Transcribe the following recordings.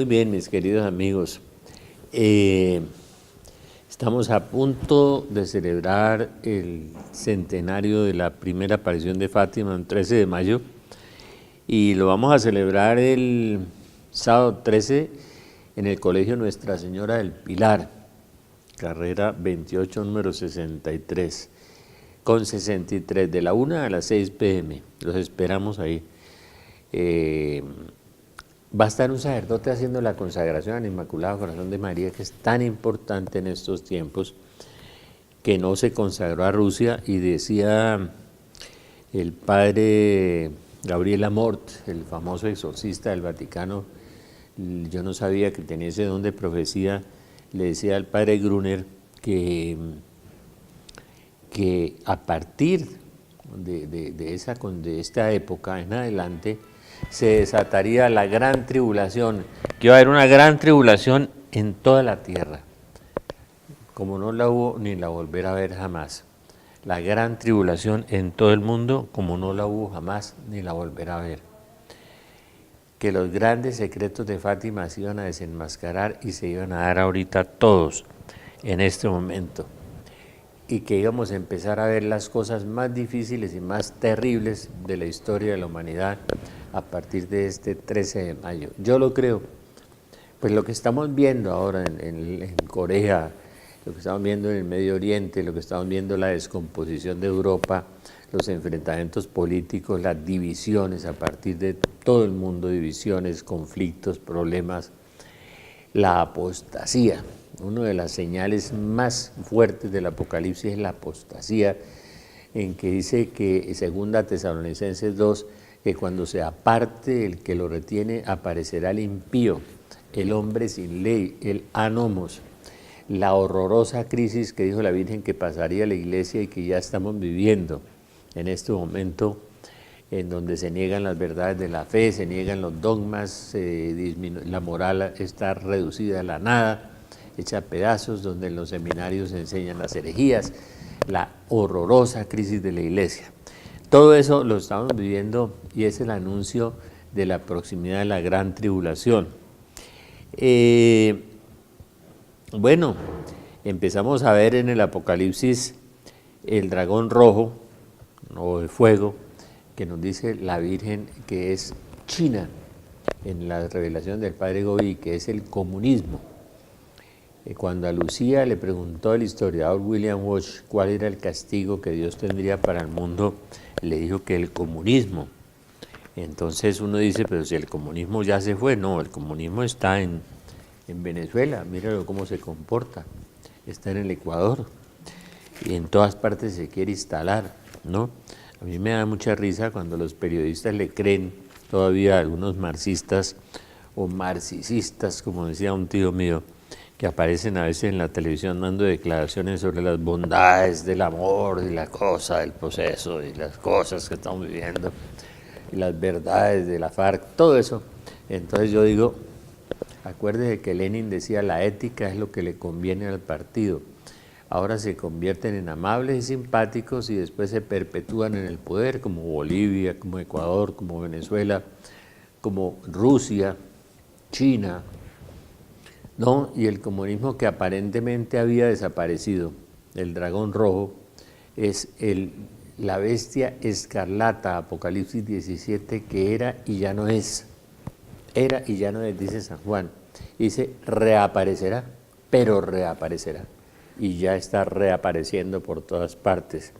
Muy bien, mis queridos amigos. Estamos a punto de celebrar el centenario de la primera aparición de Fátima, el 13 de mayo, y lo vamos a celebrar el sábado 13 en el Colegio Nuestra Señora del Pilar, carrera 28, número 63, con 63, de la 1 a las 6 p.m. Los esperamos ahí. Va a estar un sacerdote haciendo la consagración al Inmaculado Corazón de María, que es tan importante en estos tiempos, que no se consagró a Rusia, y decía el padre Gabriel Amort, el famoso exorcista del Vaticano, yo no sabía que tenía ese don de profecía, le decía al padre Gruner que a partir de esta época en adelante se desataría la gran tribulación, que iba a haber una gran tribulación en toda la tierra, como no la hubo ni la volverá a ver jamás. La gran tribulación en todo el mundo, como no la hubo jamás ni la volverá a ver. Que los grandes secretos de Fátima se iban a desenmascarar y se iban a dar ahorita todos en este momento. Y que íbamos a empezar a ver las cosas más difíciles y más terribles de la historia de la humanidad a partir de este 13 de mayo. Yo lo creo. Pues lo que estamos viendo ahora en Corea, lo que estamos viendo en el Medio Oriente, lo que estamos viendo la descomposición de Europa, los enfrentamientos políticos, las divisiones a partir de todo el mundo, divisiones, conflictos, problemas, la apostasía. Una de las señales más fuertes del Apocalipsis es la apostasía, en que dice que, segunda Tesalonicenses 2, que cuando se aparte el que lo retiene, aparecerá el impío, el hombre sin ley, el anomos, la horrorosa crisis que dijo la Virgen que pasaría a la Iglesia y que ya estamos viviendo en este momento, en donde se niegan las verdades de la fe, se niegan los dogmas, la moral está reducida a la nada, hecha a pedazos, donde en los seminarios se enseñan las herejías, la horrorosa crisis de la Iglesia. Todo eso lo estamos viviendo y es el anuncio de la proximidad de la gran tribulación. Bueno, empezamos a ver en el Apocalipsis el dragón rojo o de fuego, que nos dice la Virgen que es China, en la revelación del Padre Gobi, que es el comunismo. Cuando a Lucía le preguntó el historiador William Walsh cuál era el castigo que Dios tendría para el mundo, le dijo que el comunismo. Entonces uno dice, pero si el comunismo ya se fue, no, el comunismo está en Venezuela, míralo cómo se comporta, está en el Ecuador y en todas partes se quiere instalar, ¿no? A mí me da mucha risa cuando los periodistas le creen todavía a algunos marxistas o marxistas, como decía un tío mío, que aparecen a veces en la televisión dando declaraciones sobre las bondades del amor y la cosa del proceso y las cosas que estamos viviendo y las verdades de la FARC, todo eso. Entonces yo digo, acuérdese que Lenin decía la ética es lo que le conviene al partido. Ahora se convierten en amables y simpáticos y después se perpetúan en el poder, como Bolivia, como Ecuador, como Venezuela, como Rusia, China, ¿no? Y el comunismo que aparentemente había desaparecido, el dragón rojo, es la bestia escarlata, Apocalipsis 17, que era y ya no es. Era y ya no es, dice San Juan. Dice, reaparecerá, pero reaparecerá. Y ya está reapareciendo por todas partes.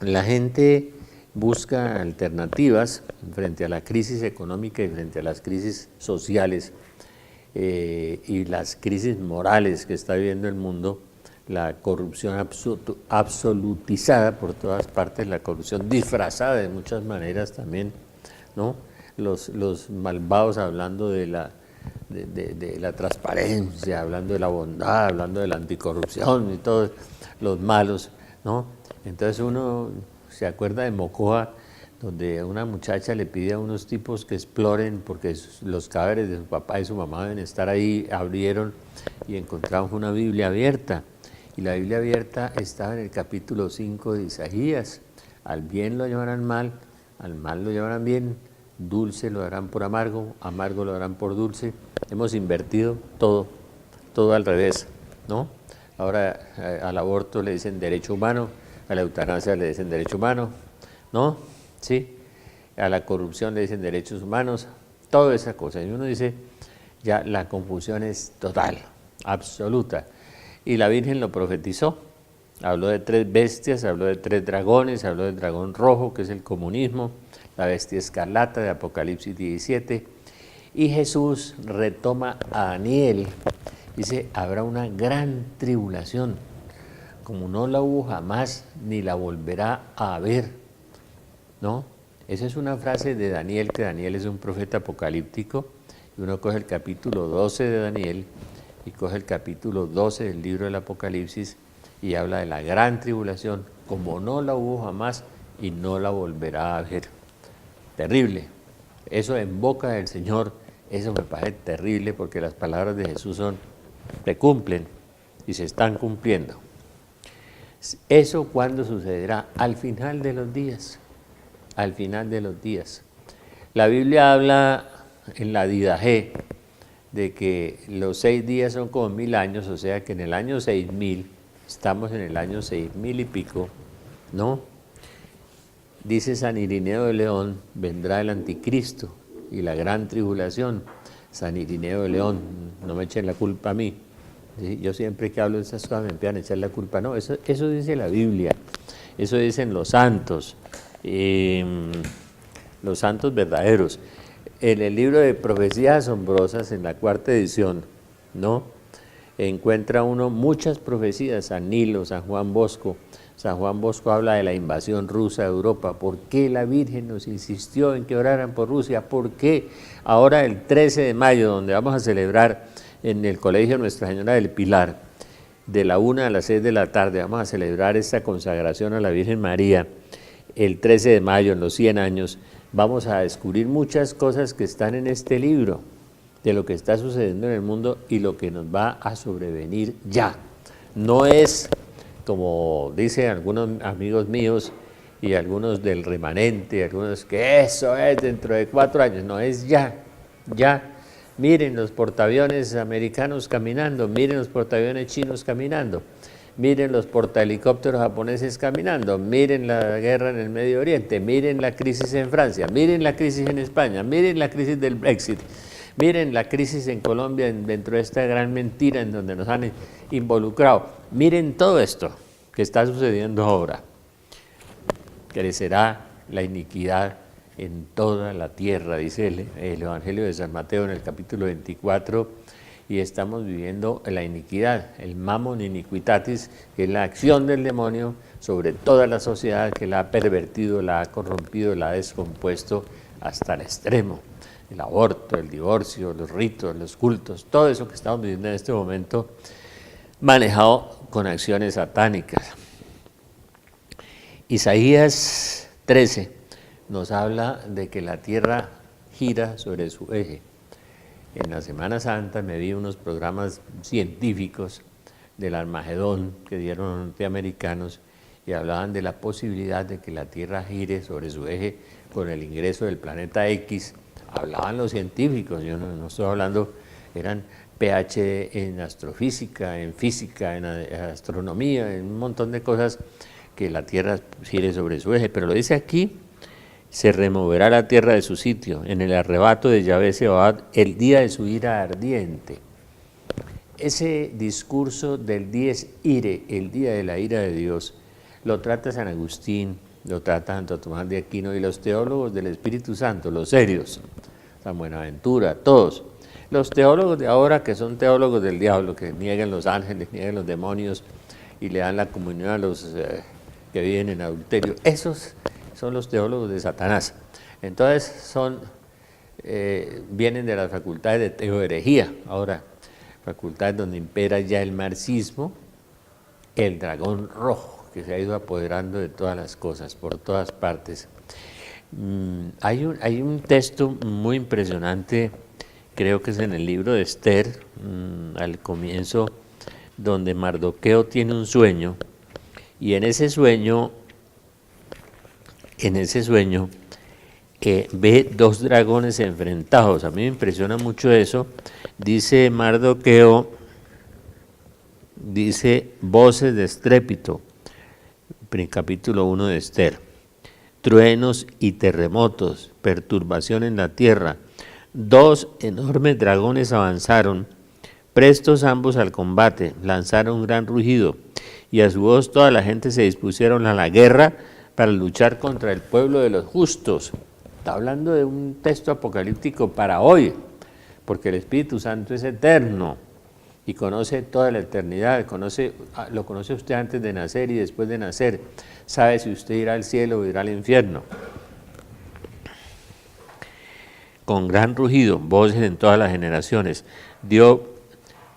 La gente busca alternativas frente a la crisis económica y frente a las crisis sociales y las crisis morales que está viviendo el mundo, la corrupción absolutizada por todas partes, la corrupción disfrazada de muchas maneras también, ¿no? Los malvados hablando de la transparencia, hablando de la bondad, hablando de la anticorrupción y todos los malos, ¿no? Entonces uno se acuerda de Mocoa, donde una muchacha le pide a unos tipos que exploren, porque los cadáveres de su papá y su mamá deben estar ahí, abrieron y encontramos una Biblia abierta, y la Biblia abierta estaba en el capítulo 5 de Isaías, al bien lo llamarán mal, al mal lo llamarán bien, dulce lo darán por amargo, amargo lo darán por dulce. Hemos invertido todo al revés, ¿no? Ahora al aborto le dicen derecho humano, a la eutanasia le dicen derecho humano, ¿no? Sí, a la corrupción le dicen derechos humanos, toda esa cosa. Y uno dice, ya la confusión es total, absoluta. Y la Virgen lo profetizó, habló de 3 bestias, habló de 3 dragones, habló del dragón rojo, que es el comunismo, la bestia escarlata de Apocalipsis 17, y Jesús retoma a Daniel, dice, habrá una gran tribulación, como no la hubo jamás, ni la volverá a haber, ¿no? Esa es una frase de Daniel, que Daniel es un profeta apocalíptico, y uno coge el capítulo 12 de Daniel, y coge el capítulo 12 del libro del Apocalipsis, y habla de la gran tribulación, como no la hubo jamás, y no la volverá a haber. Terrible. Eso en boca del Señor, eso me parece terrible, porque las palabras de Jesús se cumplen, y se están cumpliendo. ¿Eso cuándo sucederá? Al final de los días. Al final de los días. La Biblia habla en la Didaje de que los 6 días son como 1000 años, o sea que en el año 6000, estamos en el año 6000 y pico, ¿no? Dice San Irineo de León, vendrá el anticristo y la gran tribulación. San Irineo de León, no me echen la culpa a mí. ¿Sí? Yo siempre que hablo de esas cosas me empiezan a echar la culpa. No, eso dice la Biblia, eso dicen los santos verdaderos. En el libro de Profecías Asombrosas, en la 4ª edición, ¿no?, encuentra uno muchas profecías, San Nilo, San Juan Bosco. San Juan Bosco habla de la invasión rusa a Europa. ¿Por qué la Virgen nos insistió en que oraran por Rusia? ¿Por qué ahora el 13 de mayo, donde vamos a celebrar en el Colegio Nuestra Señora del Pilar, de la 1 a las 6 de la tarde, vamos a celebrar esta consagración a la Virgen María, el 13 de mayo, en los 100 años, vamos a descubrir muchas cosas que están en este libro, de lo que está sucediendo en el mundo y lo que nos va a sobrevenir ya. No es, como dicen algunos amigos míos y algunos del remanente, algunos que eso es dentro de 4 años, no, es ya. Miren los portaaviones americanos caminando, miren los portaaviones chinos caminando, miren los portahelicópteros japoneses caminando, miren la guerra en el Medio Oriente, miren la crisis en Francia, miren la crisis en España, miren la crisis del Brexit, miren la crisis en Colombia dentro de esta gran mentira en donde nos han involucrado. Miren todo esto que está sucediendo ahora. Crecerá la iniquidad en toda la tierra, dice el Evangelio de San Mateo en el capítulo 24, y estamos viviendo la iniquidad, el mamon iniquitatis, que es la acción del demonio sobre toda la sociedad, que la ha pervertido, la ha corrompido, la ha descompuesto hasta el extremo. El aborto, el divorcio, los ritos, los cultos, todo eso que estamos viviendo en este momento, manejado con acciones satánicas. Isaías 13 nos habla de que la tierra gira sobre su eje. En la Semana Santa me vi unos programas científicos del Armagedón que dieron los norteamericanos y hablaban de la posibilidad de que la tierra gire sobre su eje con el ingreso del planeta X. Hablaban los científicos, yo no estoy hablando, eran PhD en astrofísica, en física, en astronomía, en un montón de cosas, que la tierra gire sobre su eje, pero lo dice aquí, se removerá la tierra de su sitio, en el arrebato de Yahvé Sebaot, el día de su ira ardiente. Ese discurso del dies ire, el día de la ira de Dios, lo trata San Agustín, lo trata Santo Tomás de Aquino y los teólogos del Espíritu Santo, los serios, San Buenaventura, todos. Los teólogos de ahora, que son teólogos del diablo, que niegan los ángeles, niegan los demonios y le dan la comunión a los que viven en adulterio, esos son los teólogos de Satanás. Entonces vienen de las facultades de teoherejía, ahora facultades donde impera ya el marxismo, el dragón rojo, que se ha ido apoderando de todas las cosas, por todas partes. Hay un texto muy impresionante, creo que es en el libro de Esther, al comienzo, donde Mardoqueo tiene un sueño, y en ese sueño ve dos dragones enfrentados. A mí me impresiona mucho eso. Dice Mardoqueo, dice voces de estrépito, capítulo 1 de Esther. Truenos y terremotos, perturbación en la tierra. Dos enormes dragones avanzaron, prestos ambos al combate, lanzaron un gran rugido, y a su voz toda la gente se dispusieron a la guerra para luchar contra el pueblo de los justos. Está hablando de un texto apocalíptico para hoy, porque el Espíritu Santo es eterno y conoce toda la eternidad, lo conoce usted antes de nacer y después de nacer, sabe si usted irá al cielo o irá al infierno. Con gran rugido, voces en todas las generaciones, dio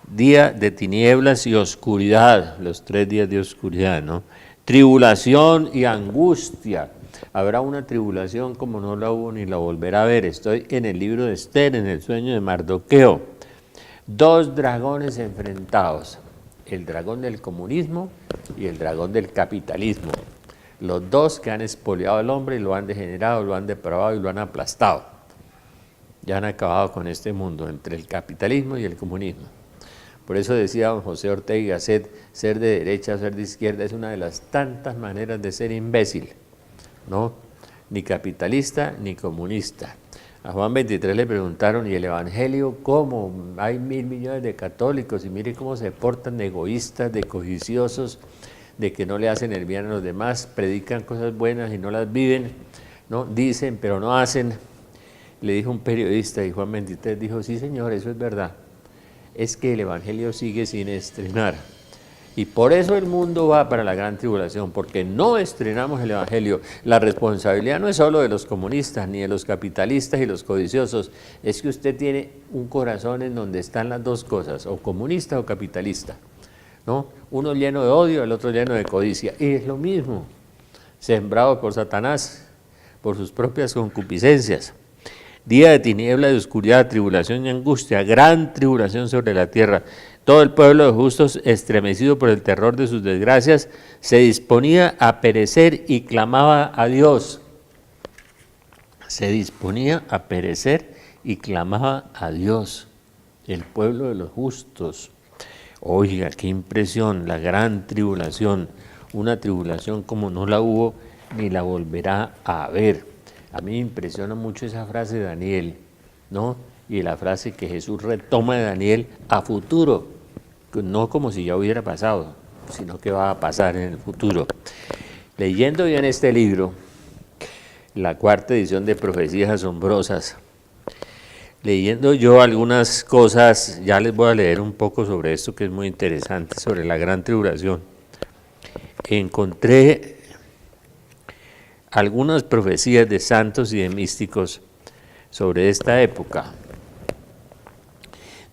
día de tinieblas y oscuridad, los 3 días de oscuridad, ¿no? Tribulación y angustia. Habrá una tribulación como no la hubo ni la volverá a ver. Estoy en el libro de Esther, en el sueño de Mardoqueo. Dos dragones enfrentados, el dragón del comunismo y el dragón del capitalismo. Los dos que han expoliado al hombre y lo han degenerado, lo han depravado y lo han aplastado. Ya han acabado con este mundo entre el capitalismo y el comunismo. Por eso decía don José Ortega y Gasset, ser de derecha o ser de izquierda es una de las tantas maneras de ser imbécil, ¿no? Ni capitalista ni comunista. A Juan 23 le preguntaron, ¿y el evangelio cómo? Hay 1.000 millones de católicos y mire cómo se portan de egoístas, de codiciosos, de que no le hacen el bien a los demás, predican cosas buenas y no las viven, ¿no? Dicen pero no hacen. Le dijo un periodista y Juan 23 dijo, sí señor, eso es verdad. Es que el evangelio sigue sin estrenar. Y por eso el mundo va para la gran tribulación, porque no estrenamos el evangelio. La responsabilidad no es solo de los comunistas, ni de los capitalistas y los codiciosos, es que usted tiene un corazón en donde están las dos cosas, o comunista o capitalista, ¿no? Uno lleno de odio, el otro lleno de codicia. Y es lo mismo, sembrado por Satanás, por sus propias concupiscencias. Día de tiniebla, de oscuridad, tribulación y angustia, gran tribulación sobre la tierra. Todo el pueblo de justos, estremecido por el terror de sus desgracias, se disponía a perecer y clamaba a Dios. Se disponía a perecer y clamaba a Dios, el pueblo de los justos. Oiga, qué impresión, la gran tribulación, una tribulación como no la hubo ni la volverá a haber. A mí me impresiona mucho esa frase de Daniel, ¿no? Y la frase que Jesús retoma de Daniel a futuro, no como si ya hubiera pasado, sino que va a pasar en el futuro. Leyendo bien este libro, la 4ª edición de Profecías Asombrosas, leyendo yo algunas cosas, ya les voy a leer un poco sobre esto que es muy interesante, sobre la gran tribulación. Encontré algunas profecías de santos y de místicos sobre esta época.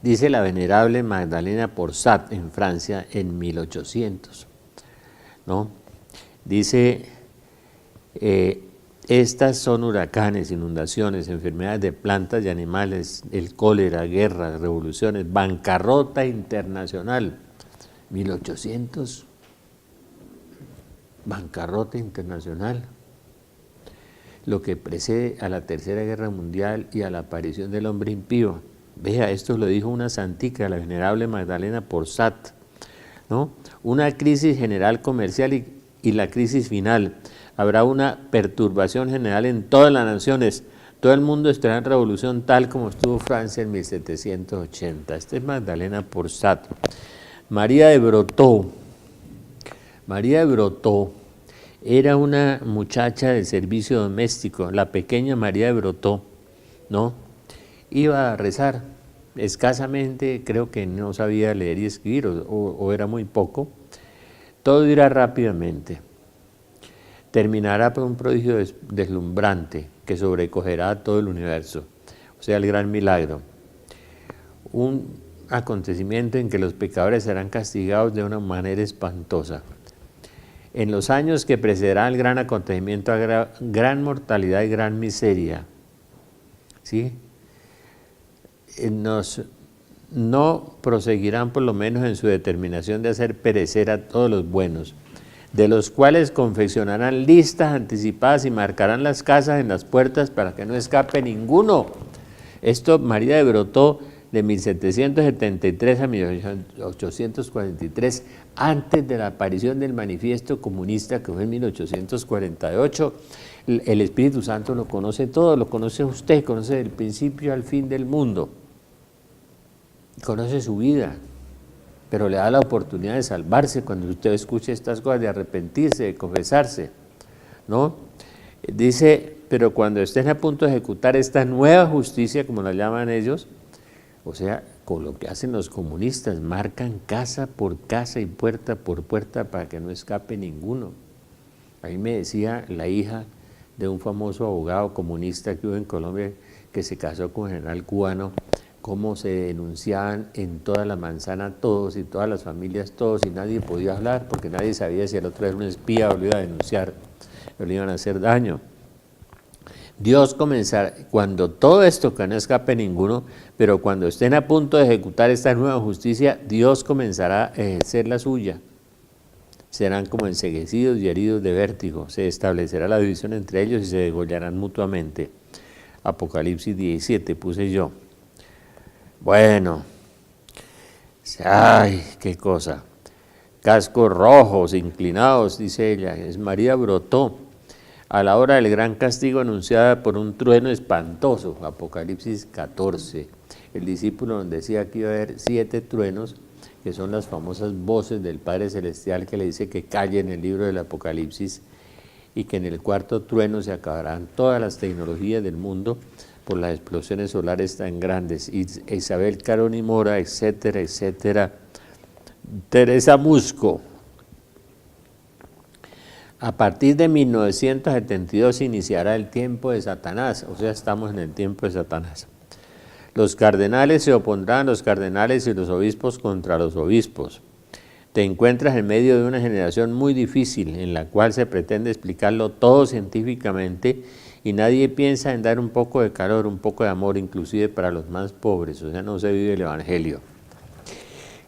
Dice la venerable Magdalena Porsat en Francia en 1800, ¿no? Dice, estas son huracanes, inundaciones, enfermedades de plantas y animales, el cólera, guerras, revoluciones, bancarrota internacional. 1800, bancarrota internacional. Lo que precede a la Tercera Guerra Mundial y a la aparición del hombre impío. Vea, esto lo dijo una santica, la venerable Magdalena Porsat, ¿no? Una crisis general comercial y la crisis final. Habrá una perturbación general en todas las naciones. Todo el mundo estará en revolución tal como estuvo Francia en 1780. Esta es Magdalena Porsat. María de Brotteaux. María de Brotteaux era una muchacha de servicio doméstico, la pequeña María de Brotteaux, ¿no? Iba a rezar escasamente, creo que no sabía leer y escribir, o era muy poco. Todo irá rápidamente. Terminará por un prodigio deslumbrante que sobrecogerá a todo el universo, o sea, el gran milagro. Un acontecimiento en que los pecadores serán castigados de una manera espantosa. En los años que precederán el gran acontecimiento habrá gran mortalidad y gran miseria, ¿sí? No proseguirán por lo menos en su determinación de hacer perecer a todos los buenos, de los cuales confeccionarán listas anticipadas y marcarán las casas en las puertas para que no escape ninguno. Esto María de Brotó de 1773 a 1843, antes de la aparición del manifiesto comunista que fue en 1848. El Espíritu Santo lo conoce todo, lo conoce usted, conoce del principio al fin del mundo, conoce su vida, pero le da la oportunidad de salvarse cuando usted escuche estas cosas, de arrepentirse, de confesarse, ¿no? Dice, pero cuando estén a punto de ejecutar esta nueva justicia, como la llaman ellos, o sea, con lo que hacen los comunistas, marcan casa por casa y puerta por puerta para que no escape ninguno. Ahí me decía la hija de un famoso abogado comunista que hubo en Colombia, que se casó con un general cubano, cómo se denunciaban en toda la manzana todos y todas las familias todos, y nadie podía hablar porque nadie sabía si el otro era un espía o lo iba a denunciar o le iban a hacer daño. Dios comenzará, cuando todo esto, que no escape ninguno, pero cuando estén a punto de ejecutar esta nueva justicia, Dios comenzará a ejercer la suya. Serán como enceguecidos y heridos de vértigo, se establecerá la división entre ellos y se degollarán mutuamente. Apocalipsis 17 puse yo. Bueno, ay, qué cosa. Cascos rojos, inclinados, dice ella, es María Brotó, a la hora del gran castigo anunciada por un trueno espantoso, Apocalipsis 14. El discípulo nos decía que iba a haber 7 truenos, que son las famosas voces del Padre Celestial que le dice que calle en el libro del Apocalipsis, y que en el 4.º trueno se acabarán todas las tecnologías del mundo por las explosiones solares tan grandes. Y Isabel Caroni Mora, etcétera, etcétera. Teresa Musco. A partir de 1972 iniciará el tiempo de Satanás, o sea, estamos en el tiempo de Satanás. Los cardenales se opondrán, los cardenales y los obispos contra los obispos. Te encuentras en medio de una generación muy difícil en la cual se pretende explicarlo todo científicamente y nadie piensa en dar un poco de calor, un poco de amor, inclusive para los más pobres, o sea, no se vive el Evangelio.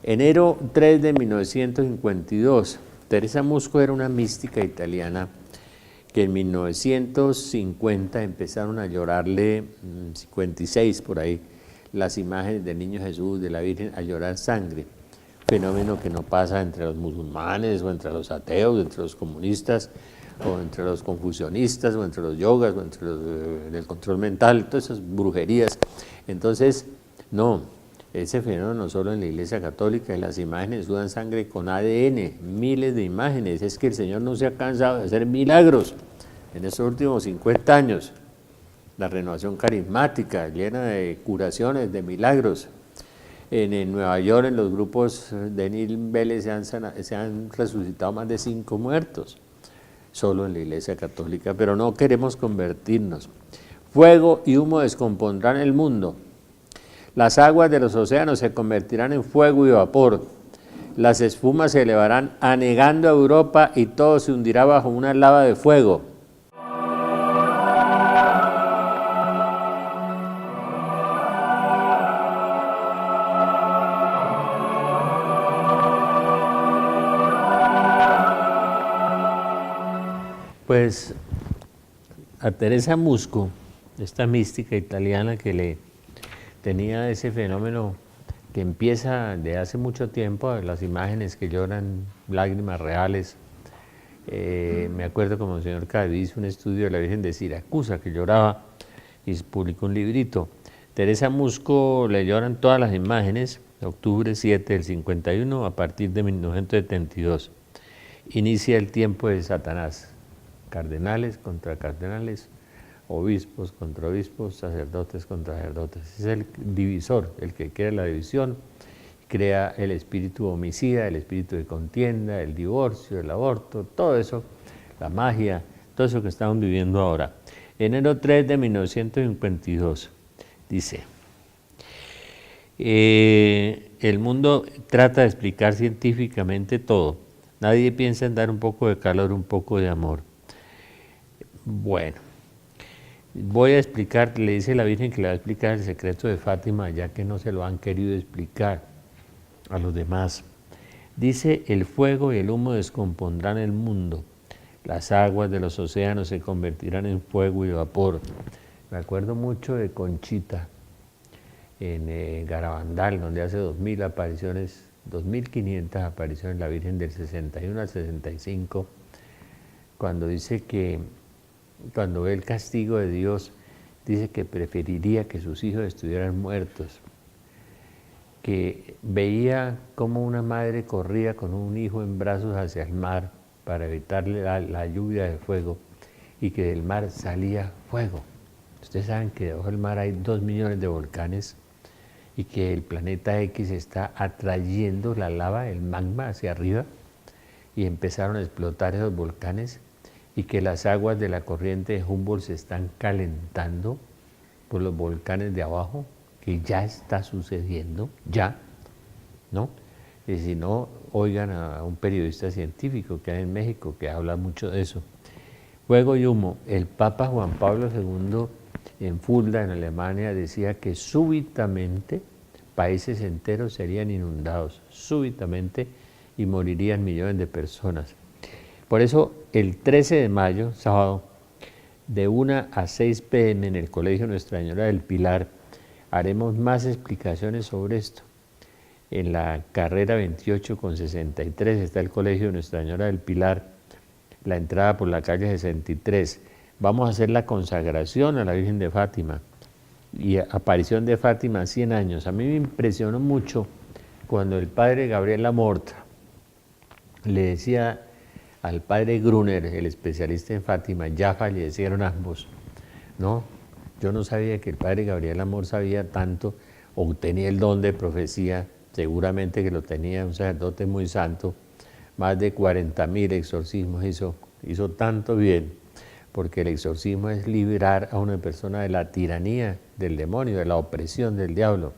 Enero 3 de 1952, Teresa Musco era una mística italiana que en 1950 empezaron a llorarle, 56 por ahí, las imágenes del Niño Jesús, de la Virgen, a llorar sangre. Fenómeno que no pasa entre los musulmanes o entre los ateos, entre los comunistas o entre los confucionistas o entre los yogas o entre los del control mental, todas esas brujerías. Entonces, no, ese fenómeno no solo en la Iglesia Católica, las imágenes sudan sangre con ADN, miles de imágenes. Es que el Señor no se ha cansado de hacer milagros en estos últimos 50 años. La renovación carismática, llena de curaciones, de milagros. En Nueva York, en los grupos de Neil Vélez, se han resucitado más de 5 muertos, solo en la Iglesia Católica, pero no queremos convertirnos. Fuego y humo descompondrán el mundo. Las aguas de los océanos se convertirán en fuego y vapor. Las espumas se elevarán anegando a Europa y todo se hundirá bajo una lava de fuego. Pues a Teresa Musco, esta mística italiana que le tenía ese fenómeno que empieza de hace mucho tiempo, las imágenes que lloran, lágrimas reales. Me acuerdo como el señor Cádiz hizo un estudio de la Virgen de Siracusa que lloraba y publicó un librito. Teresa Musco le lloran todas las imágenes, octubre 7 del 51 a partir de 1972. Inicia el tiempo de Satanás. Cardenales contra cardenales, obispos contra obispos, sacerdotes contra sacerdotes. Es el divisor, el que crea la división, crea el espíritu homicida, el espíritu de contienda, el divorcio, el aborto, todo eso, la magia, todo eso que estamos viviendo ahora. Enero 3 de 1952, dice, el mundo trata de explicar científicamente todo. Nadie piensa en dar un poco de calor, un poco de amor. Bueno, voy a explicar, le dice la Virgen que le va a explicar el secreto de Fátima, ya que no se lo han querido explicar a los demás. Dice, el fuego y el humo descompondrán el mundo, las aguas de los océanos se convertirán en fuego y vapor. Me acuerdo mucho de Conchita, en Garabandal, donde hace 2000 apariciones, 2500 apariciones la Virgen del 61 al 65, cuando dice que cuando ve el castigo de Dios, dice que preferiría que sus hijos estuvieran muertos, que veía cómo una madre corría con un hijo en brazos hacia el mar para evitarle la lluvia de fuego, y que del mar salía fuego. Ustedes saben que debajo del mar hay 2 millones de volcanes, y que el planeta X está atrayendo la lava, el magma hacia arriba, y empezaron a explotar esos volcanes, y que las aguas de la corriente de Humboldt se están calentando por los volcanes de abajo, que ya está sucediendo, ya, ¿no? Y si no, oigan a un periodista científico que hay en México que habla mucho de eso. Fuego y humo. El Papa Juan Pablo II en Fulda, en Alemania, decía que súbitamente países enteros serían inundados, súbitamente, y morirían millones de personas. Por eso, el 13 de mayo, sábado, de 1 a 6 p.m. en el Colegio Nuestra Señora del Pilar, haremos más explicaciones sobre esto. En la carrera 28 con 63 está el Colegio Nuestra Señora del Pilar, la entrada por la calle 63. Vamos a hacer la consagración a la Virgen de Fátima y aparición de Fátima 100 años. A mí me impresionó mucho cuando el padre Gabriel Lamort le decía al padre Gruner, el especialista en Fátima, ya fallecieron ambos, ¿no? Yo no sabía que el padre Gabriel Lamort sabía tanto, o tenía el don de profecía, seguramente que lo tenía, un sacerdote muy santo, más de 40.000 exorcismos hizo tanto bien, porque el exorcismo es liberar a una persona de la tiranía del demonio, de la opresión del diablo.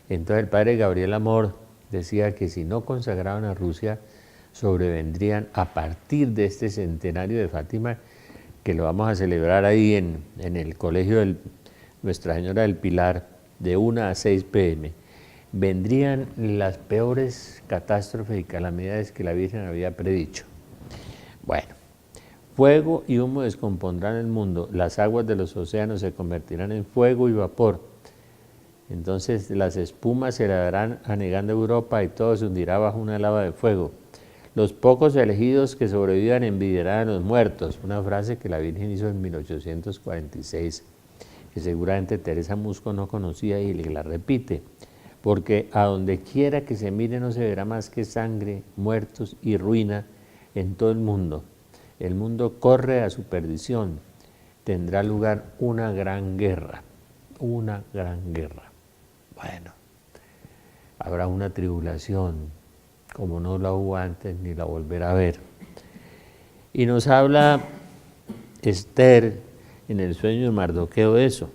Entonces el padre Gabriel Lamort decía que si no consagraban a Rusia, sobrevendrían a partir de este centenario de Fátima, que lo vamos a celebrar ahí en el Colegio de Nuestra Señora del Pilar, de 1 a 6 p.m. Vendrían las peores catástrofes y calamidades que la Virgen había predicho. Bueno, fuego y humo descompondrán el mundo, las aguas de los océanos se convertirán en fuego y vapor. Entonces las espumas se lavarán anegando Europa y todo se hundirá bajo una lava de fuego. Los pocos elegidos que sobrevivan envidiarán a los muertos, una frase que la Virgen hizo en 1846, que seguramente Teresa Musco no conocía y la repite, porque a donde quiera que se mire no se verá más que sangre, muertos y ruina en todo el mundo. El mundo corre a su perdición, tendrá lugar una gran guerra, una gran guerra. Bueno, habrá una tribulación, como no la hubo antes ni la volverá a ver. Y nos habla Esther en el sueño de Mardoqueo de eso,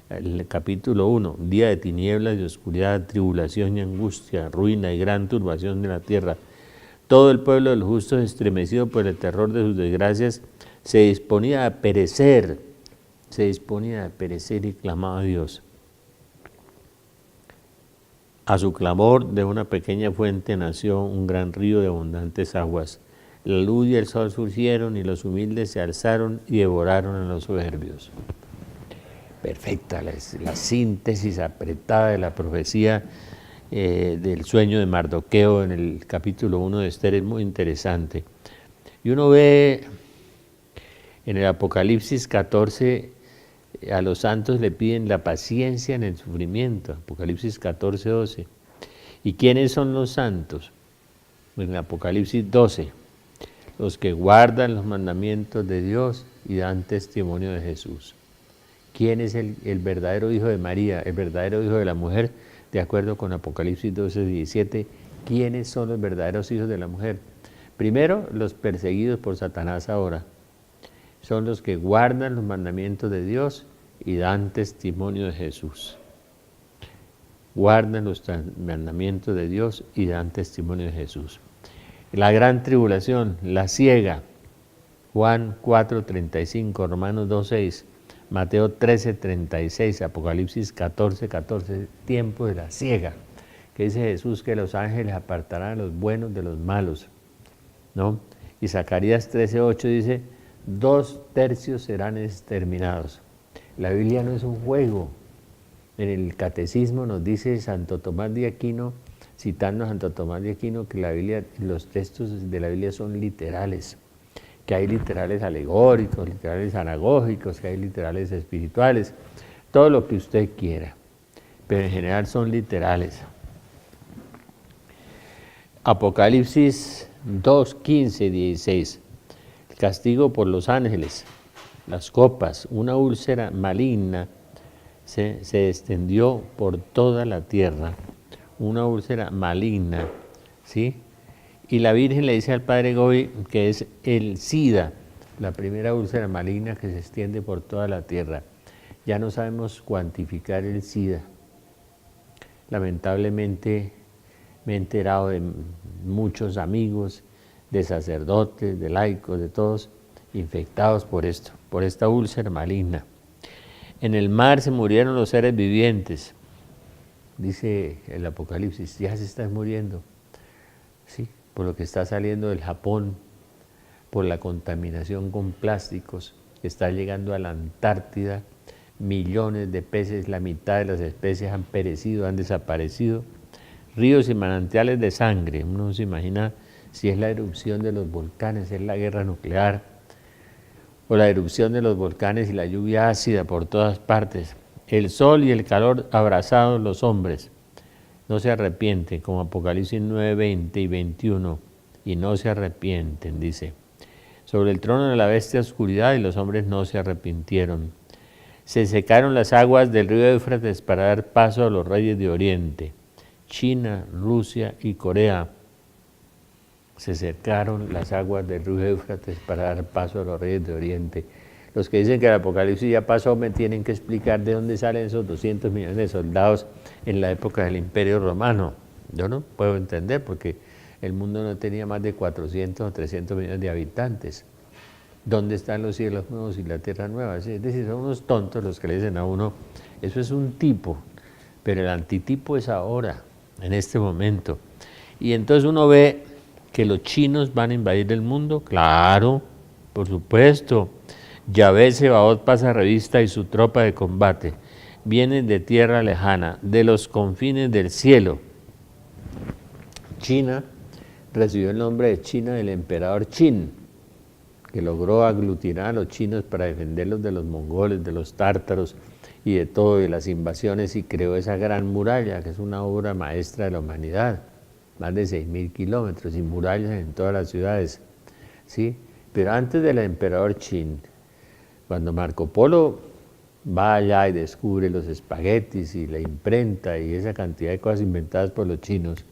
el capítulo 1, día de tinieblas y oscuridad, tribulación y angustia, ruina y gran turbación de la tierra. Todo el pueblo de los justos, estremecido por el terror de sus desgracias, se disponía a perecer y clamaba a Dios. A su clamor de una pequeña fuente nació un gran río de abundantes aguas. La luz y el sol surgieron y los humildes se alzaron y devoraron a los soberbios. Perfecta la síntesis apretada de la profecía del sueño de Mardoqueo en el capítulo 1 de Esther, es muy interesante. Y uno ve en el Apocalipsis 14, a los santos le piden la paciencia en el sufrimiento, Apocalipsis 14, 12. ¿Y quiénes son los santos? En el Apocalipsis 12, los que guardan los mandamientos de Dios y dan testimonio de Jesús. ¿Quién es el verdadero hijo de María, el verdadero hijo de la mujer? De acuerdo con Apocalipsis 12, 17, ¿quiénes son los verdaderos hijos de la mujer? Primero, los perseguidos por Satanás ahora. Son los que guardan los mandamientos de Dios y dan testimonio de Jesús. Guardan los mandamientos de Dios y dan testimonio de Jesús. La gran tribulación, la ciega, Juan 4:35, Romanos 2:6, Mateo 13:36, Apocalipsis 14:14, tiempo de la ciega. que dice Jesús que los ángeles apartarán a los buenos de los malos, ¿no? Y Zacarías 13:8 dice, 2/3 serán exterminados. La Biblia no es un juego. En el Catecismo nos dice Santo Tomás de Aquino, citando a Santo Tomás de Aquino, que la Biblia, los textos de la Biblia son literales, que hay literales alegóricos, literales anagógicos, que hay literales espirituales, todo lo que usted quiera, pero en general son literales. Apocalipsis 2:15-16, el castigo por los ángeles, las copas, una úlcera maligna se extendió por toda la tierra, una úlcera maligna, ¿sí? Y la Virgen le dice al Padre Gobi que es el SIDA, la primera úlcera maligna que se extiende por toda la tierra. Ya no sabemos cuantificar el SIDA. Lamentablemente me he enterado de muchos amigos, de sacerdotes, de laicos, de todos, infectados por esto, por esta úlcera maligna. En el mar se murieron los seres vivientes, dice el Apocalipsis, ya se están muriendo, ¿sí? Por lo que está saliendo del Japón, por la contaminación con plásticos, que está llegando a la Antártida, millones de peces, la mitad de las especies han perecido, han desaparecido, ríos y manantiales de sangre, uno se imagina si es la erupción de los volcanes, es la guerra nuclear, o la erupción de los volcanes y la lluvia ácida por todas partes, el sol y el calor abrazados los hombres, no se arrepienten, como Apocalipsis 9:20 y 21, y no se arrepienten, dice. Sobre el trono de la bestia oscuridad y los hombres no se arrepintieron. Se secaron las aguas del río Éufrates para dar paso a los reyes de Oriente. China, Rusia y Corea. Se secaron las aguas del río Éufrates para dar paso a los reyes de Oriente. Los que dicen que el Apocalipsis ya pasó me tienen que explicar de dónde salen esos 200 millones de soldados en la época del Imperio Romano. Yo no puedo entender porque el mundo no tenía más de 400 o 300 millones de habitantes. ¿Dónde están los cielos nuevos y la tierra nueva? Es decir, son unos tontos los que le dicen a uno, eso es un tipo, pero el antitipo es ahora, en este momento. Y entonces uno ve que los chinos van a invadir el mundo, claro, por supuesto. Yahvé Sebaot pasa revista y su tropa de combate vienen de tierra lejana, de los confines del cielo. China recibió el nombre de China del emperador Qin, que logró aglutinar a los chinos para defenderlos de los mongoles, de los tártaros y de todo, de las invasiones, y creó esa gran muralla, que es una obra maestra de la humanidad, más de 6.000 kilómetros, y murallas en todas las ciudades, ¿sí? Pero antes del emperador Qin, cuando Marco Polo va allá y descubre los espaguetis y la imprenta y esa cantidad de cosas inventadas por los chinos,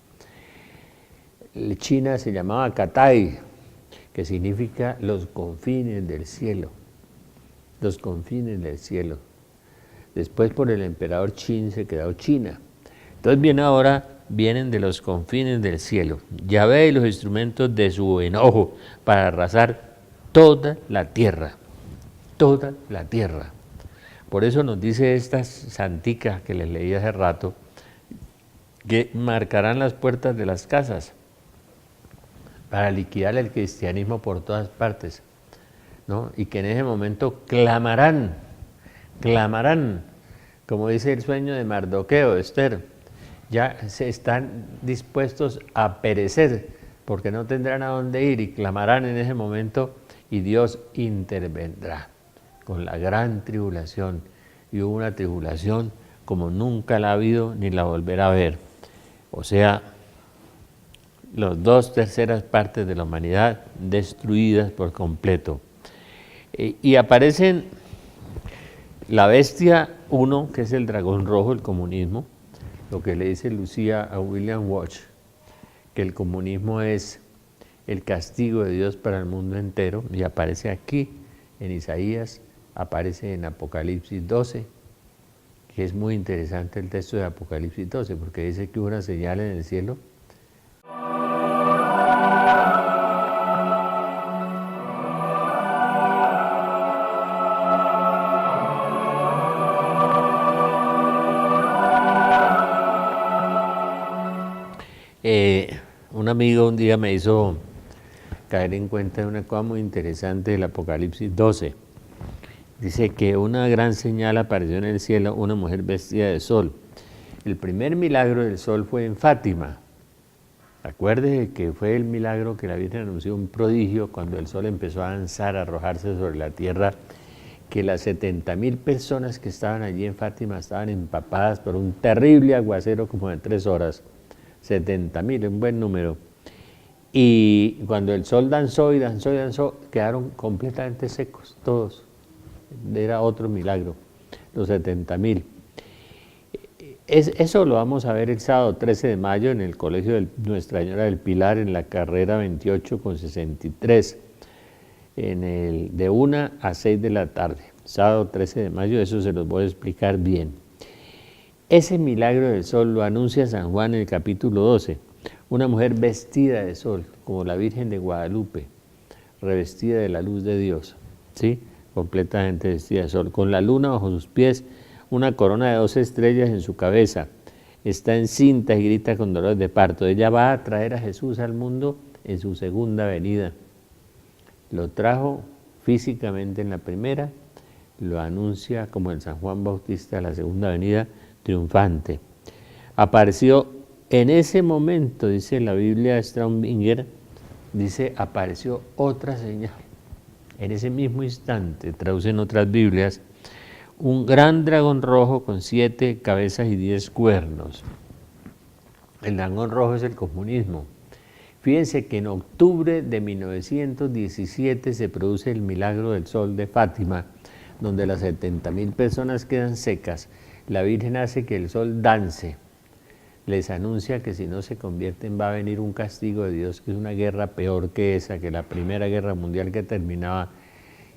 China se llamaba Cathay, que significa los confines del cielo, los confines del cielo. Después por el emperador Qin se quedó China. Entonces vienen de los confines del cielo. Yahvé y los instrumentos de su enojo para arrasar toda la tierra. Toda la tierra. Por eso nos dice esta santica que les leí hace rato, que marcarán las puertas de las casas para liquidar el cristianismo por todas partes, ¿no? Y que en ese momento clamarán, como dice el sueño de Mardoqueo, Esther, ya se están dispuestos a perecer porque no tendrán a dónde ir y clamarán en ese momento y Dios intervendrá con la gran tribulación, y hubo una tribulación como nunca la ha habido ni la volverá a ver, o sea, las 2/3 partes de la humanidad destruidas por completo. Y aparecen la bestia 1, que es el dragón rojo, el comunismo, lo que le dice Lucía a William Watch, que el comunismo es el castigo de Dios para el mundo entero, y aparece aquí en Isaías, aparece en Apocalipsis 12, que es muy interesante el texto de Apocalipsis 12, porque dice que hubo una señal en el cielo. Un amigo un día me hizo caer en cuenta de una cosa muy interesante del Apocalipsis 12. Dice que una gran señal apareció en el cielo, una mujer vestida de sol. El primer milagro del sol fue en Fátima. Acuérdese que fue el milagro que la Virgen anunció, un prodigio, cuando el sol empezó a danzar, a arrojarse sobre la tierra, que las 70.000 personas que estaban allí en Fátima estaban empapadas por un terrible aguacero como de 3 horas. 70.000, un buen número. Y cuando el sol danzó y danzó y danzó, quedaron completamente secos, todos. Era otro milagro, los 70.000. Eso lo vamos a ver el sábado 13 de mayo en el Colegio de Nuestra Señora del Pilar, en la carrera 28 con 63, de 1 a 6 de la tarde. Sábado 13 de mayo, eso se los voy a explicar bien. Ese milagro del sol lo anuncia San Juan en el capítulo 12. Una mujer vestida de sol, como la Virgen de Guadalupe, revestida de la luz de Dios, ¿sí? Completamente vestida de sol, con la luna bajo sus pies, una corona de 12 estrellas en su cabeza. Está encinta y grita con dolores de parto. Ella va a traer a Jesús al mundo en su segunda venida. Lo trajo físicamente en la primera, lo anuncia como el San Juan Bautista, la segunda venida triunfante. Apareció en ese momento, dice la Biblia de Straubinger, dice, apareció otra señal. En ese mismo instante, traducen otras Biblias, un gran dragón rojo con 7 cabezas y 10 cuernos. El dragón rojo es el comunismo. Fíjense que en octubre de 1917 se produce el milagro del sol de Fátima, donde las 70.000 personas quedan secas. La Virgen hace que el sol dance. Les anuncia que si no se convierten va a venir un castigo de Dios, que es una guerra peor que esa, que la Primera Guerra Mundial que terminaba,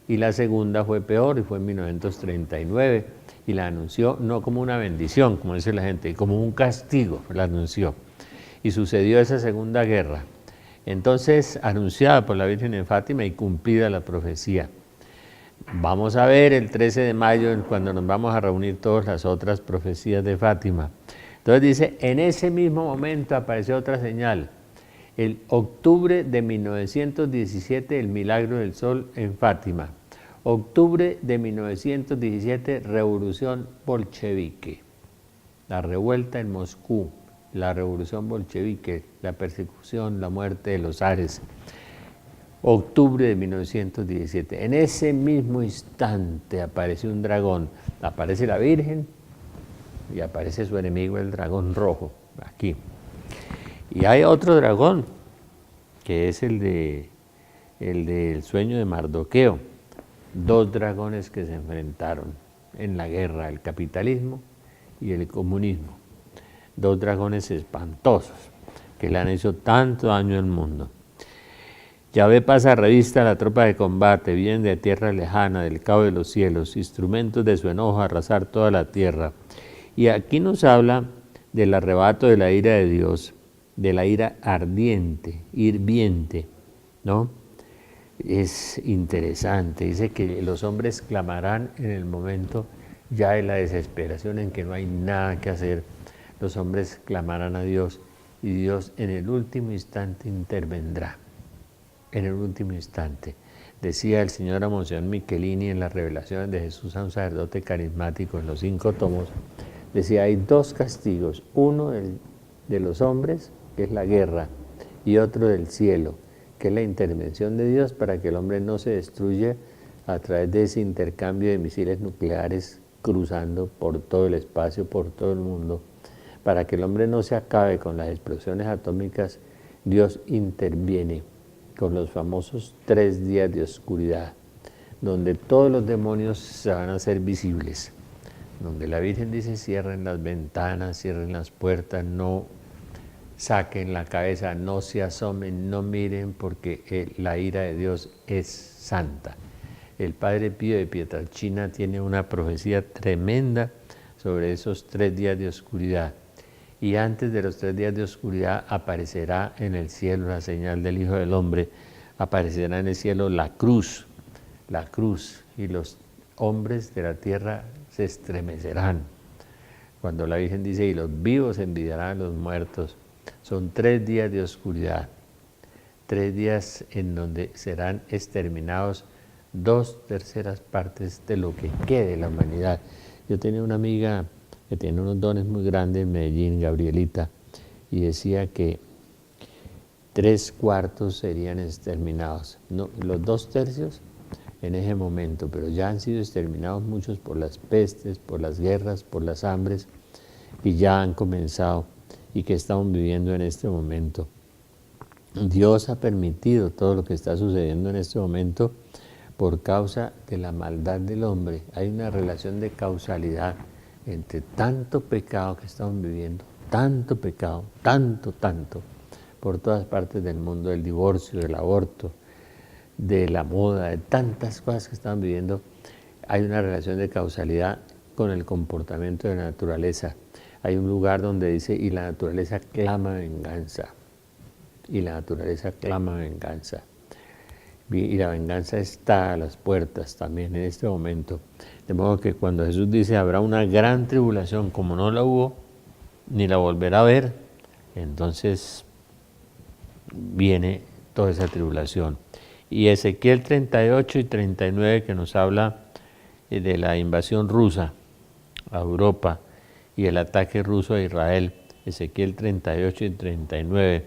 y la segunda fue peor, y fue en 1939, y la anunció no como una bendición, como dice la gente, como un castigo, la anunció. Y sucedió esa segunda guerra. Entonces, anunciada por la Virgen en Fátima y cumplida la profecía. Vamos a ver el 13 de mayo, cuando nos vamos a reunir todas las otras profecías de Fátima. Entonces dice, en ese mismo momento apareció otra señal. El octubre de 1917, el milagro del sol en Fátima. Octubre de 1917, revolución bolchevique. La revuelta en Moscú, la revolución bolchevique, la persecución, la muerte de los zares. Octubre de 1917. En ese mismo instante apareció un dragón. Aparece la Virgen y aparece su enemigo, el dragón rojo, aquí. Y hay otro dragón, que es el del sueño de Mardoqueo. 2 dragones que se enfrentaron en la guerra, el capitalismo y el comunismo. 2 dragones espantosos que le han hecho tanto daño al mundo. Yahvé pasa revista a la tropa de combate, vienen de tierra lejana, del cabo de los cielos, instrumentos de su enojo a arrasar toda la tierra. Y aquí nos habla del arrebato de la ira de Dios, de la ira ardiente, hirviente, ¿no? Es interesante, dice que los hombres clamarán en el momento ya de la desesperación, en que no hay nada que hacer. Los hombres clamarán a Dios y Dios en el último instante intervendrá. En el último instante. Decía el señor Monseñor Michelini en las revelaciones de Jesús a un sacerdote carismático en los 5 tomos, decía, hay 2 castigos, uno de los hombres, que es la guerra, y otro del cielo, que es la intervención de Dios para que el hombre no se destruya a través de ese intercambio de misiles nucleares cruzando por todo el espacio, por todo el mundo. Para que el hombre no se acabe con las explosiones atómicas, Dios interviene con los famosos 3 días de oscuridad, donde todos los demonios se van a hacer visibles, donde la Virgen dice, cierren las ventanas, cierren las puertas, no saquen la cabeza, no se asomen, no miren, porque la ira de Dios es santa. El Padre Pío de Pietrelcina tiene una profecía tremenda sobre esos 3 días de oscuridad. Y antes de los 3 días de oscuridad aparecerá en el cielo la señal del Hijo del Hombre, aparecerá en el cielo la cruz, y los hombres de la tierra se estremecerán. Cuando la Virgen dice, y los vivos envidiarán a los muertos, Son 3 días de oscuridad, 3 días en donde serán exterminados 2/3 partes de lo que quede de la humanidad. Yo tenía una amiga que tiene unos dones muy grandes en Medellín, Gabrielita, y decía que 3/4 serían exterminados, no, los 2/3 en ese momento, pero ya han sido exterminados muchos por las pestes, por las guerras, por las hambres, y ya han comenzado y que estamos viviendo en este momento. Dios ha permitido todo lo que está sucediendo en este momento por causa de la maldad del hombre. Hay una relación de causalidad entre tanto pecado que estamos viviendo, tanto pecado, tanto, por todas partes del mundo, del divorcio, del aborto, de la moda, de tantas cosas que estamos viviendo. Hay una relación de causalidad con el comportamiento de la naturaleza. Hay un lugar donde dice, y la naturaleza clama venganza, y la naturaleza clama venganza. Y la venganza está a las puertas también en este momento. De modo que cuando Jesús dice habrá una gran tribulación, como no la hubo, ni la volverá a ver, entonces viene toda esa tribulación. Y Ezequiel 38 y 39, que nos habla de la invasión rusa a Europa y el ataque ruso a Israel, Ezequiel 38 y 39,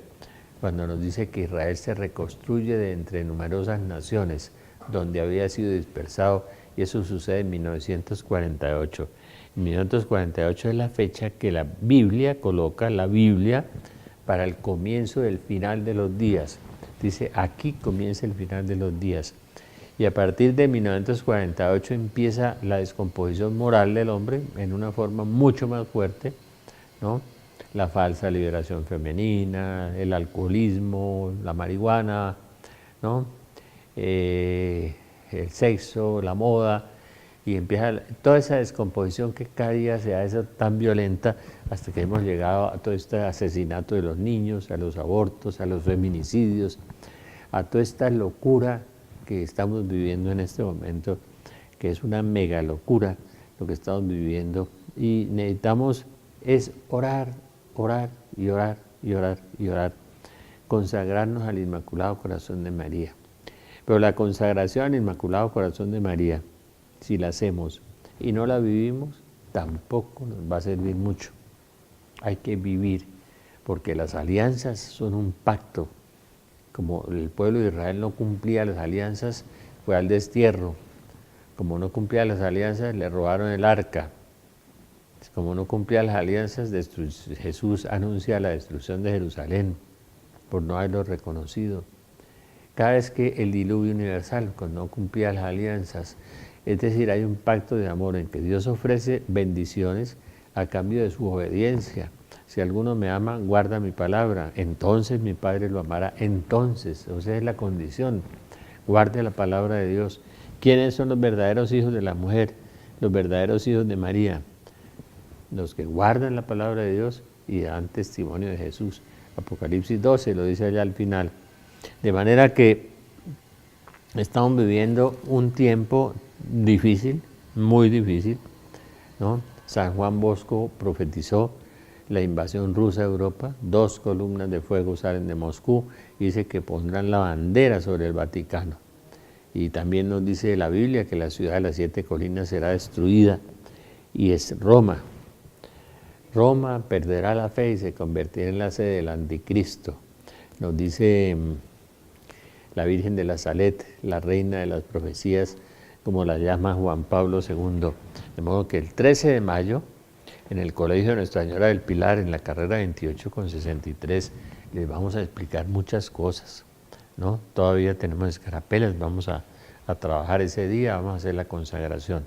cuando nos dice que Israel se reconstruye de entre numerosas naciones donde había sido dispersado, y eso sucede en 1948. 1948 es la fecha que la Biblia coloca, la Biblia, para el comienzo del final de los días. Dice, aquí comienza el final de los días. Y a partir de 1948 empieza la descomposición moral del hombre en una forma mucho más fuerte, ¿no? La falsa liberación femenina, el alcoholismo, la marihuana, ¿no? El sexo, la moda, y empieza toda esa descomposición que cada día se hace tan violenta hasta que hemos llegado a todo este asesinato de los niños, a los abortos, a los feminicidios, a toda esta locura que estamos viviendo en este momento, que es una mega locura lo que estamos viviendo, y necesitamos es orar, orar y orar y orar y orar, consagrarnos al Inmaculado Corazón de María. Pero la consagración al Inmaculado Corazón de María, si la hacemos y no la vivimos, tampoco nos va a servir mucho. Hay que vivir, porque las alianzas son un pacto. Como el pueblo de Israel no cumplía las alianzas, fue al destierro. Como no cumplía las alianzas, le robaron el arca. Como no cumplía las alianzas, Jesús anuncia la destrucción de Jerusalén por no haberlo reconocido. Cada vez que el diluvio universal, cuando no cumplía las alianzas, es decir, hay un pacto de amor en que Dios ofrece bendiciones a cambio de su obediencia. Si alguno me ama, guarda mi palabra, entonces mi Padre lo amará. Entonces, o sea, es la condición, guarde la palabra de Dios. ¿Quiénes son los verdaderos hijos de la mujer? Los verdaderos hijos de María, los que guardan la palabra de Dios y dan testimonio de Jesús. Apocalipsis 12 lo dice allá al final. De manera que estamos viviendo un tiempo difícil, muy difícil, ¿no? San Juan Bosco profetizó la invasión rusa a Europa, 2 columnas de fuego salen de Moscú y dice que pondrán la bandera sobre el Vaticano. Y también nos dice la Biblia que la ciudad de las 7 colinas será destruida, y es Roma. Roma perderá la fe y se convertirá en la sede del anticristo. Nos dice la Virgen de la Salet, la reina de las profecías, como la llama Juan Pablo II. De modo que el 13 de mayo, en el Colegio de Nuestra Señora del Pilar, en la carrera 28 con 63, les vamos a explicar muchas cosas, ¿no? Todavía tenemos escarapelas, vamos a trabajar ese día, vamos a hacer la consagración.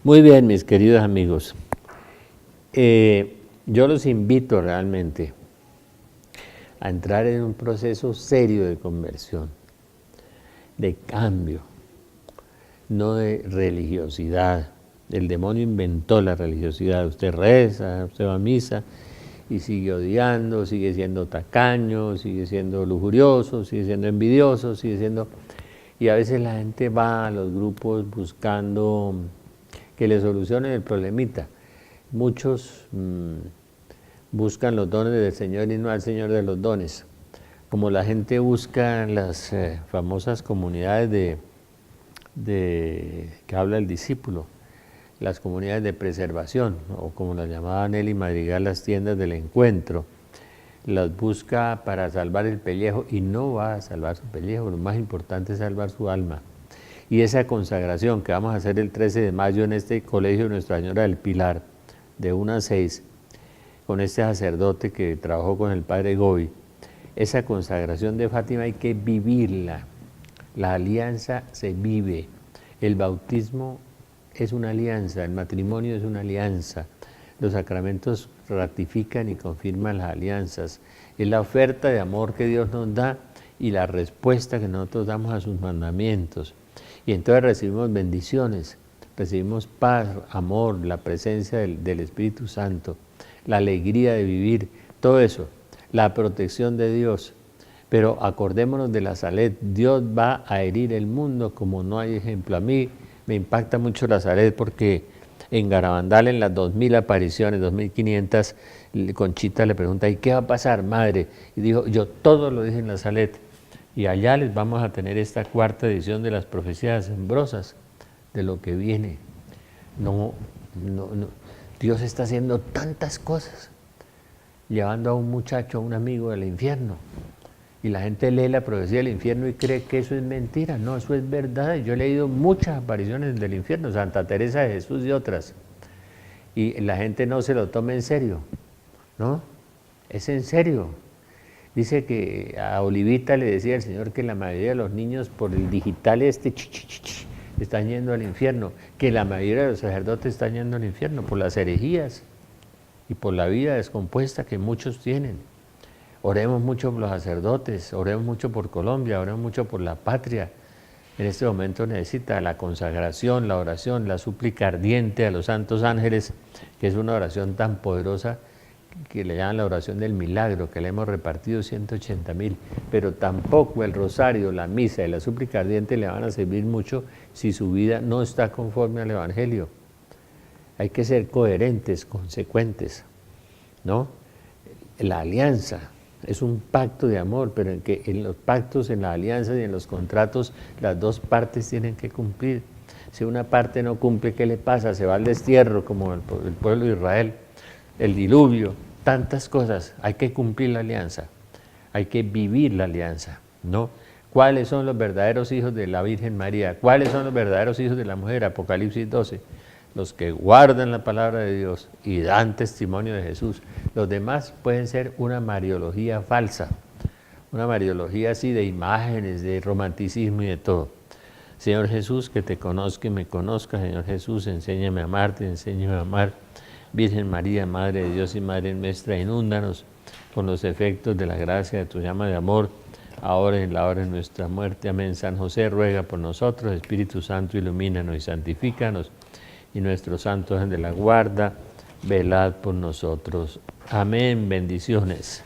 Muy bien, mis queridos amigos. Yo los invito realmente a entrar en un proceso serio de conversión, de cambio, no de religiosidad. El demonio inventó la religiosidad. Usted reza, usted va a misa y sigue odiando, sigue siendo tacaño, sigue siendo lujurioso, sigue siendo envidioso, sigue siendo... Y a veces la gente va a los grupos buscando que le solucionen el problemita. Muchos buscan los dones del Señor y no al Señor de los dones. Como la gente busca en las famosas comunidades que habla el discípulo, las comunidades de preservación, o como las llamaba Nelly Madrigal, las tiendas del encuentro, las busca para salvar el pellejo y no va a salvar su pellejo, lo más importante es salvar su alma. Y esa consagración que vamos a hacer el 13 de mayo en este colegio de Nuestra Señora del Pilar, de 1 a 6, con este sacerdote que trabajó con el padre Gobi, esa consagración de Fátima hay que vivirla. La alianza se vive, el bautismo es una alianza, el matrimonio es una alianza, los sacramentos ratifican y confirman las alianzas, es la oferta de amor que Dios nos da y la respuesta que nosotros damos a sus mandamientos. Y entonces recibimos bendiciones, recibimos paz, amor, la presencia del Espíritu Santo, la alegría de vivir, todo eso, la protección de Dios. Pero acordémonos de la Salet, Dios va a herir el mundo como no hay ejemplo. A mí me impacta mucho la Salet porque en Garabandal, en las 2000 apariciones, 2500, Conchita le pregunta, ¿y qué va a pasar, madre? Y dijo, yo todo lo dije en la Salet. Y allá les vamos a tener esta 4ª edición de las profecías asombrosas, de lo que viene. Dios está haciendo tantas cosas, llevando a un muchacho, a un amigo del infierno. Y la gente lee la profecía del infierno y cree que eso es mentira. No, eso es verdad. Yo he leído muchas apariciones del infierno, Santa Teresa de Jesús y otras. Y la gente no se lo toma en serio, ¿no? Es en serio. Dice que a Olivita le decía el Señor que la mayoría de los niños por el digital están yendo al infierno, que la mayoría de los sacerdotes están yendo al infierno por las herejías y por la vida descompuesta que muchos tienen. Oremos mucho por los sacerdotes, oremos mucho por Colombia, oremos mucho por la patria. En este momento necesita la consagración, la oración, la súplica ardiente a los santos ángeles, que es una oración tan poderosa que le llaman la oración del milagro, que le hemos repartido 180.000, pero tampoco el rosario, la misa y la súplica ardiente le van a servir mucho si su vida no está conforme al Evangelio. Hay que ser coherentes, consecuentes, ¿no? La alianza es un pacto de amor, pero en los pactos, en las alianzas y en los contratos, las dos partes tienen que cumplir. Si una parte no cumple, ¿qué le pasa? Se va al destierro, como el pueblo de Israel, el diluvio, tantas cosas. Hay que cumplir la alianza, hay que vivir la alianza, ¿no? ¿Cuáles son los verdaderos hijos de la Virgen María? ¿Cuáles son los verdaderos hijos de la mujer? Apocalipsis 12. Los que guardan la palabra de Dios y dan testimonio de Jesús. Los demás pueden ser una mariología falsa, una mariología así de imágenes, de romanticismo y de todo. Señor Jesús, que te conozca y me conozca. Señor Jesús, enséñame a amarte, enséñame a amar. Virgen María, Madre de Dios y Madre nuestra, inúndanos con los efectos de la gracia de tu llama de amor, ahora y en la hora de nuestra muerte. Amén. San José, ruega por nosotros. Espíritu Santo, ilumínanos y santifícanos. Y nuestros santos de la guarda, velad por nosotros. Amén. Bendiciones.